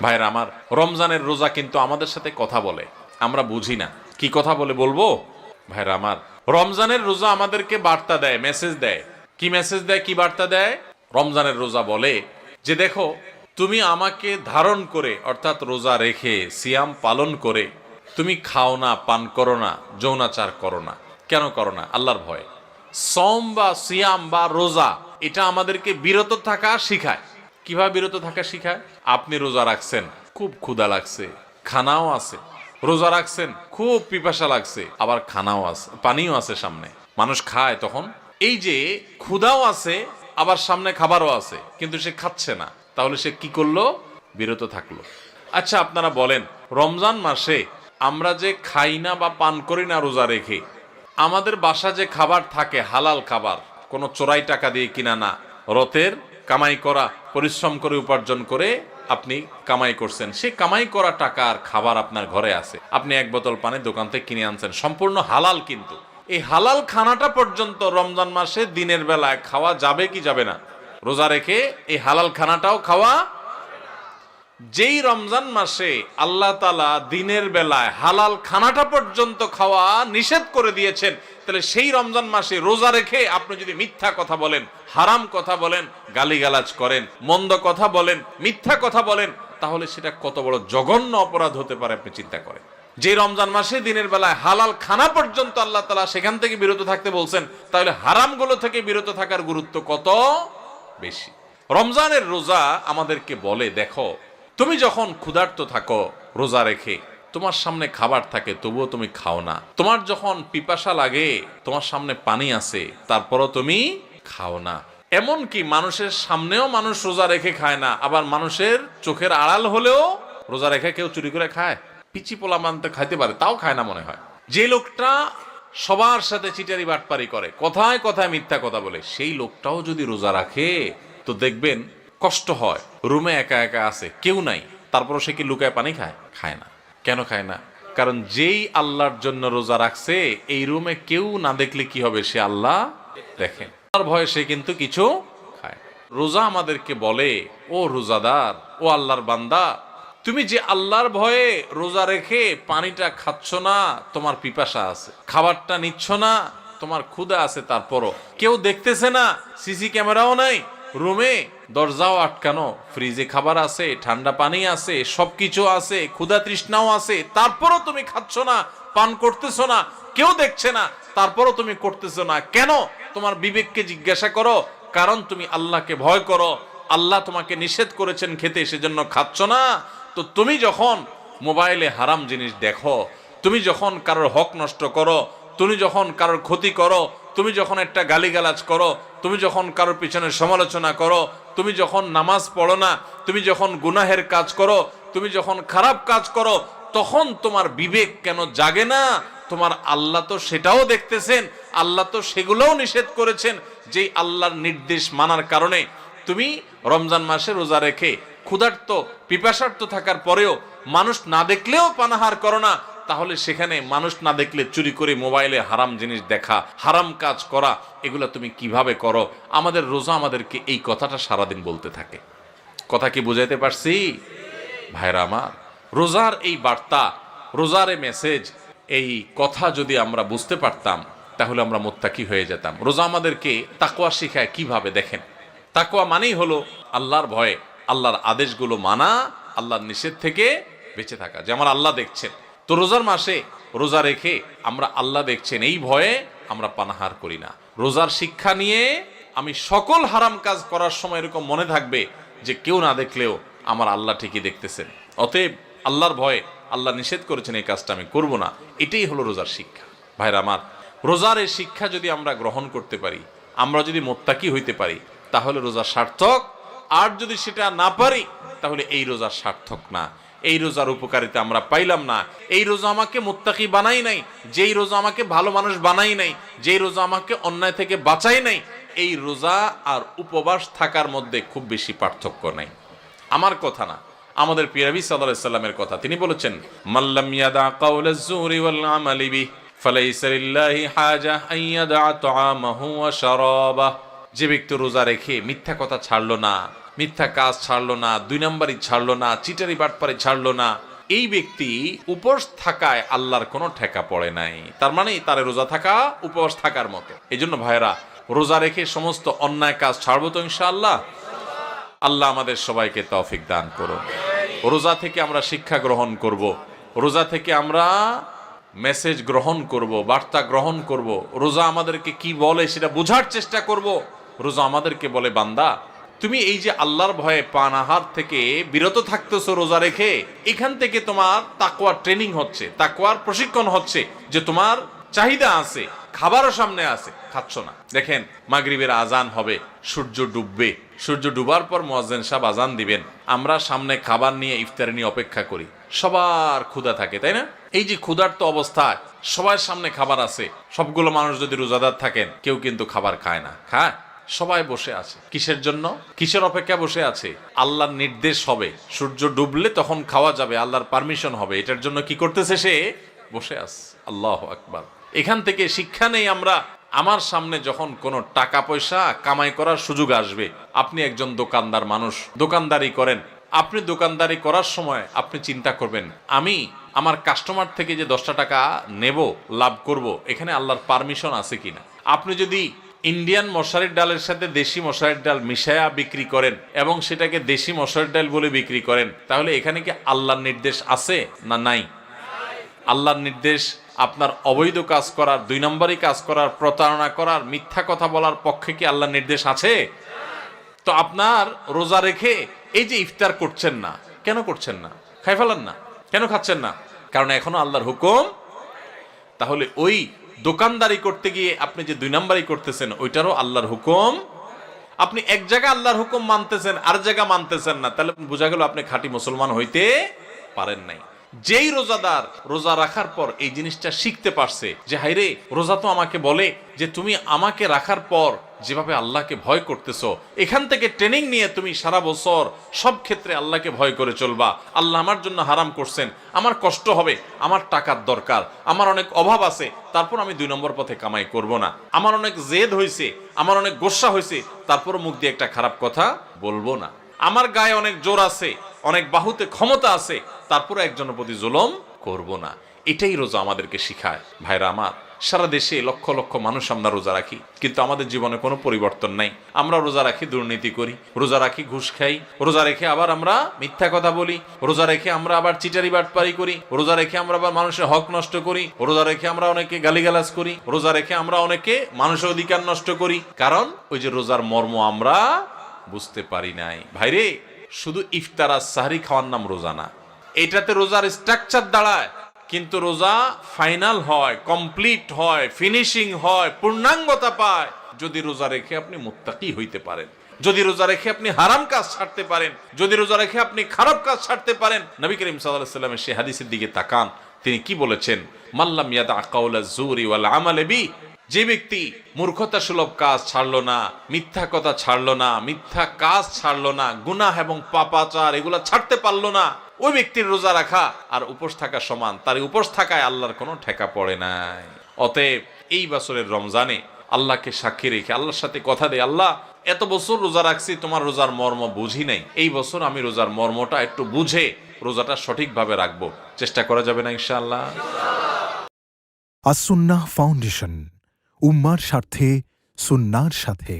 ভাইরা আমার, রমজানের রোজা কিন্তু আমাদের সাথে কথা বলে, আমরা বুঝি না। কি কথা বলে বলবো? ভাইরা আমার, রমজানের রোজা আমাদেরকে বার্তা দেয়, মেসেজ দেয়। কি মেসেজ দেয়, কি বার্তা দেয়? রমজানের রোজা বলে যে দেখো, তুমি আমাকে ধারণ করে অর্থাৎ রোজা রেখে সিয়াম পালন করে তুমি খাও না, পান করো না, যৌনাচার করো না। কেন করো না? আল্লাহর ভয়ে। সম বা সিয়াম বা রোজা এটা আমাদেরকে বিরত থাকা শিখায়। কিভাবে বিরত থাকা শিখায়? আপনি রোজা রাখছেন, খুব ক্ষুধা লাগছে, খানাও আছে। রোজা রাখছেন, খুব পিপাসা লাগছে, আবার খানাও আছে, পানিও আছে সামনে, মানুষ খায়। তখন এই যে ক্ষুধাও আছে, আবার সামনে খাবারও আছে, কিন্তু সে খাচ্ছে না, তাহলে সে কি করলো? বিরত থাকলো। আচ্ছা, আপনারা বলেন, রমজান মাসে আমরা যে খাই না বা পান করি না রোজা রেখে, আমাদের বাসা যে খাবার থাকে হালাল খাবার, কোনো চোরাই টাকা দিয়ে কিনা না, রতের কামাই করা, পরিশ্রম করে উপার্জন করে আপনি কামাই করছেন, সে কামাই করা টাকার খাবার আপনার ঘরে আছে, আপনি এক বোতল পানি দোকান থেকে কিনে আনছেন, সম্পূর্ণ হালাল। কিন্তু এই হালাল খানাটা পর্যন্ত রমজান মাসে দিনের বেলায় খাওয়া যাবে কি যাবে না? রোজা রেখে এই হালাল খানাটাও খাওয়া। যেই রমজান মাসে আল্লাহ তাআলা দিনের বেলায় হালাল খানাটা পর্যন্ত খাওয়া নিষেধ করে দিয়েছেন, তাহলে সেই রমজান মাসে রোজা রেখে আপনি যদি মিথ্যা কথা বলেন, হারাম কথা বলেন, গালিগালাজ করেন, মন্দ কথা বলেন, মিথ্যা কথা বলেন, তাহলে সেটা কত বড় জঘন্য অপরাধ হতে পারে আপনি চিন্তা করেন। যে রমজান মাসে দিনের বেলায় হালাল খানা পর্যন্ত আল্লাহ তাআলা সেখান থেকে বিরত থাকতে বলছেন, তাহলে হারামগুলো থেকে বিরত থাকার গুরুত্ব কত বেশি। রমজানের রোজা আমাদেরকে বলে, দেখো, তুমি যখন ক্ষুধার্ত থাকো রোজা রেখে, তোমার সামনে খাবার থাকে তবুও তুমি খাও না, তোমার যখন পিপাসা লাগে তোমার সামনে পানি আছে তারপরও তুমি খাও না। এমনকি মানুষের সামনেও মানুষ রোজা রেখে খায় না, আবার মানুষের চোখের আড়াল হলেও রোজা রেখে কেউ চুরি করে খায়। পিচি পোলা মানতে খাইতে পারে, তাও খায় না মনে হয়। যে লোকটা সবার সাথে চিটারি বাটপারি করে, কথায় কথায় মিথ্যা কথা বলে, সেই লোকটাও যদি রোজা রাখে তো দেখবেন কষ্ট হয়। রুমে একা একা আছে, কেউ নাই, তারপরও সে কি লুকায় পানি খায়? খায় না। কেন খায় না? কারণ যেই আল্লাহর জন্য রোজা রাখছে, এই রুমে কেউ না দেখলে কি হবে? সে আল্লাহ দেখেন, তার ভয়ে সে কিন্তু কিছু খায়। রোজা আমাদেরকে বলে, ও রোজাদার, ও আল্লাহর বান্দা, তুমি যে আল্লাহর ভয়ে রোজা রেখে পানিটা খাচ্ছ না, তোমার পিপাসা আছে, খাবারটা নিচ্ছ না, তোমার ক্ষুধা আছে, তারপরও কেউ দেখতেছে না, সিসি ক্যামেরাও নাই, রুমে দরজাও আটকানো, ফ্রিজে খাবার আছে, ঠান্ডা পানি আছে, সবকিছু আছে, ক্ষুধা তৃষ্ণাও আছে, তারপরও তুমি খাচ্ছ না, পান করতেছো না, কেউ দেখছে না, তারপরও তুমি করতেছো না কেন? তোমার বিবেককে জিজ্ঞাসা করো। কারণ তুমি আল্লাহকে ভয় করো, আল্লাহ তোমাকে নিষেধ করেছেন খেতে, সেজন্য খাচ্ছ না। তো তুমি যখন মোবাইলে হারাম জিনিস দেখো, তুমি যখন কারোর হক নষ্ট করো, তুমি যখন কারোর ক্ষতি করো, তুমি যখন একটা গালিগালাজ করো, তুমি যখন কারোর পিছনে সমালোচনা করো, তুমি যখন নামাজ পড়ো না, তুমি যখন গুনাহের কাজ করো, তুমি যখন খারাপ কাজ করো, তখন তোমার বিবেক কেন জাগে না? তোমার আল্লাহ তো সেটাও দেখতেছেন, আল্লাহ তো সেগুলোও নিষেধ করেছেন। যেই আল্লাহর নির্দেশ মানার কারণে তুমি রমজান মাসে রোজা রেখে ক্ষুধার্ত পিপাসার্ত থাকার পরেও মানুষ না দেখলেও পানাহার করো না, তাহলে সেখানে মানুষ না দেখলে চুরি করে মোবাইলে হারাম জিনিস দেখা, হারাম কাজ করা, এগুলা তুমি কিভাবে করো? আমাদের রোজা আমাদেরকে এই কথাটা সারাদিন বলতে থাকে। কথা কি বুঝাইতে পারছি ভাইরা আমার? রোজার এই বার্তা, রোজার এই মেসেজ, এই কথা যদি আমরা বুঝতে পারতাম, তাহলে আমরা মুত্তাকি হয়ে যেতাম। রোজা আমাদেরকে তাকওয়া শিখায় কিভাবে, দেখেন। তাকওয়া মানেই হলো আল্লাহর ভয়ে, আল্লাহর আদেশগুলো মানা, আল্লাহর নিষেধ থেকে বেঁচে থাকা, যে আমার আল্লাহ দেখছেন। তো রোজার মাসে রোজা রেখে আমরা আল্লাহ দেখছেন এই ভয়ে আমরা পানাহার করি না। রোজার শিক্ষা নিয়ে আমি সকল হারাম কাজ করার সময় এরকম মনে থাকবে যে কেউ না দেখলেও আমার আল্লাহ ঠিকই দেখতেছেন, অতএব আল্লাহর ভয়ে আল্লাহ নিষেধ করেছেন এই কাজটা আমি করব না। এটাই হলো রোজার শিক্ষা। ভাইরা আমার, রোজার এই শিক্ষা যদি আমরা গ্রহণ করতে পারি, আমরা যদি মুত্তাকি হইতে পারি, তাহলে রোজা সার্থক। আর যদি সেটা না পারি, তাহলে এই রোজা সার্থক না, এই রোজার উপকারিতা আমরা পাইলাম না। এই রোজা আমাকে মুত্তাকি বানাই নাই, যেই রোজা আমাকে ভালো মানুষ বানাই নাই, যেই রোজা আমাকে অন্যায় থেকে বাঁচাই নাই, এই রোজা আর উপবাস থাকার মধ্যে খুব বেশি পার্থক্য নাই। আমার কথা না, আমাদের প্রিয় নবী সাল্লাল্লাহু আলাইহি সাল্লামের কথা। তিনি বলেছেন, মাল্লাম ইয়াদা কাওলাজ যুরি ওয়াল আমালি বিহি ফালাইসা লিল্লাহি হাজা আন ইয়াদা তাআমাহু ওয়া শারাবাহু। যে ব্যক্তি রোজা রেখে মিথ্যা কথা ছাড়লো না, মিথ্যা কাজ ছাড়লো না, 2 নম্বরই ছাড়লো না, চিটারি বাটপারি ছাড়লো না, এই ব্যক্তি উপোস থাকায় আল্লাহর কোনো ঠেকা পড়ে নাই। তার মানে তার রোজা থাকা উপবাস থাকার মতো। এই জন্য ভাইরা, রোজা রেখে সমস্ত অন্যায় কাজ ছাড়বো তো ইনশাআল্লাহ। আল্লাহ আমাদের সবাইকে তৌফিক দান করুন। রোজা থেকে আমরা শিক্ষা গ্রহণ করব, রোজা থেকে আমরা মেসেজ গ্রহণ করব, বার্তা গ্রহণ করব। রোজা আমাদেরকে কি বলে সেটা বোঝার চেষ্টা করব। রোজা আমাদেরকে বলে, বান্দা তুমি এই যে আল্লাহর ভয়ে পান আহার থেকে বিরত থাকতেছো রোজা রেখে, এখান থেকে তোমার তাকওয়ার ট্রেনিং হচ্ছে, তাকওয়ার প্রশিক্ষণ হচ্ছে, যে তোমার চাহিদা আছে, খাবারও সামনে আছে, খাচ্ছ না। দেখেন, মাগরিবের আজান হবে, সূর্য ডুববে, সূর্য ডুবার পর মুয়াজ্জিন সাহেব আজান দিবেন, আমরা সামনে খাবার নিয়ে, ইফতার নিয়ে অপেক্ষা করি। সবার ক্ষুধা থাকে, তাই না? এই যে ক্ষুধার্ত অবস্থায় সবার সামনে খাবার আছে, সবগুলো মানুষ যদি রোজাদার থাকেন, কেউ কিন্তু খাবার খায় না, খায়? সবাই বসে আছে। কিসের জন্য? কিসের অপেক্ষা বসে আছে? আল্লাহর নির্দেশ হবে, সূর্য ডুবলে তখন খাওয়া যাবে, আল্লাহর পারমিশন হবে, এটার জন্য কি করতেছে? সে বসে আছে। আল্লাহু আকবার। এখান থেকে শিক্ষা নেই আমরা। আমার সামনে যখন কোনো টাকা পয়সা কামাই করার সুযোগ আসবে, আপনি একজন দোকানদার মানুষ, দোকানদারি করেন, আপনি দোকানদারি করার সময় আপনি চিন্তা করবেন, আমি আমার কাস্টমার থেকে যে 10টা টাকা নেব, লাভ করব, এখানে আল্লাহর পারমিশন আছে কিনা। আপনি যদি ইন্ডিয়ান মশারির ডালের সাথে দেশি মশারির ডাল মিশায়া বিক্রি করেন এবং সেটাকে দেশি মশারির ডাল বলে বিক্রি করেন, তাহলে এখানে কি আল্লাহর নির্দেশ আছে না নাই? আল্লাহর নির্দেশ আপনার অবৈধ কাজ করার, 2 নম্বরই কাজ করার, প্রতারণা করার, মিথ্যা কথা বলার পক্ষে কি আল্লাহর নির্দেশ আছে? তো আপনার রোজা রেখে এই যে ইফতার করছেন না, কেন করছেন না? খাই ফেলান না, কেন খাচ্ছেন না? কারণ এখনো আল্লাহর হুকুম। তাহলে ওই দোকানদারি করতে গিয়ে আপনি যে 2 নম্বরই করতেছেন, ওইটারও আল্লাহর হুকুম। আপনি এক জায়গা আল্লাহর হুকুম মানতেছেন, আর জায়গা মানতেছেন না, তাহলে বোঝা গেল আপনি খাঁটি মুসলমান হইতে পারেন নাই। যেই রোজাদার রোজা রাখার পর এই জিনিসটা শিখতে পারছে যে হাইরে, রোজা তো আমাকে বলে যে তুমি আমাকে রাখার পর যেভাবে আল্লাহকে ভয় করতেছো, এখান থেকে ট্রেনিং নিয়ে তুমি সারা বছর সব ক্ষেত্রে আল্লাহকে ভয় করে চলবা। আল্লাহ আমার জন্য হারাম করছেন, আমার কষ্ট হবে, আমার টাকার দরকার, আমার অনেক অভাব আছে, তারপর আমি 2 নম্বর পথে কামাই করব না। আমার অনেক জেদ হয়েছে, আমার অনেক গোসা হয়েছে, তারপর মুখ দিয়ে একটা খারাপ কথা বলবো না। আমার গায়ে অনেক জোর আছে, অনেক বাহুতে ক্ষমতা আছে, তারপরে একজনের প্রতি জুলুম করব না। এটাই রোজা আমাদেরকে শিখায়। ভাইরা আমার, সারা দেশে লক্ষ লক্ষ মানুষ আমরা রোজা রাখি, কিন্তু আমাদের জীবনে কোনো পরিবর্তন নাই। আমরা রোজা রাখি, দুর্নীতি করি, রোজা রাখি, ঘুষ খাই, রোজা রেখে আবার আমরা মিথ্যা কথা বলি, রোজা রেখে আমরা আবার চিটারি বাটপারি করি, রোজা রেখে আমরা আবার মানুষের হক নষ্ট করি, রোজা রেখে আমরা অনেকে গালিগালাজ করি, রোজা রেখে আমরা অনেকে মানুষের অধিকার নষ্ট করি। কারণ ওই যে রোজার মর্ম আমরা বুঝতে পারি নাই। ভাইরে, শুধু ইফতার আর সাহরি খাওয়ার নাম রোজা না, এটাতে রোজার স্ট্রাকচার দাঁড়ায়, কিন্তু রোজা ফাইনাল হয়, কমপ্লিট হয়, ফিনিশিং হয়, পূর্ণাঙ্গতা পায় যদি রোজা রেখে আপনি মুত্তাকি হইতে পারেন, যদি রোজা রেখে আপনি হারাম কাজ ছাড়তে পারেন, যদি রোজা রেখে আপনি খারাপ কাজ ছাড়তে পারেন। নবী করিম সাল্লাল্লাহু আলাইহি ওয়াসাল্লামের সেই হাদিসের দিকে তাকান, তিনি কি বলেছেন? মাল্লাম ইয়াদা কাওলা যুরি ওয়াল আমাল বি, যে ব্যক্তি মূর্খতা সুলভ কাজ ছাড়লো না, মিথ্যা কথা ছাড়লো না, মিথ্যা কাজ ছাড়লো না, গুনাহ এবং পাপাচার এগুলা ছাড়তে পারলো না, ওই ব্যক্তির রোজা রাখা আর উপোস থাকা সমান। তার উপোস থাকায় আল্লাহর কোনো ঠেকা পড়ে নাই। অতএব এই বছরের রমজানে আল্লাহকে সাক্ষী রেখে আল্লাহর সাথে কথা দেয়, আল্লাহ এত বছর রোজা রাখছি, তোমার রোজার মর্ম বুঝি নাই, এই বছর আমি রোজার মর্মটা একটু বুঝে রোজাটা সঠিকভাবে রাখবো। চেষ্টা করা যাবে না ইনশাআল্লাহ? আসুন্নাহ ফাউন্ডেশন, উম্মার স্বার্থে সুন্নাহর সাথে।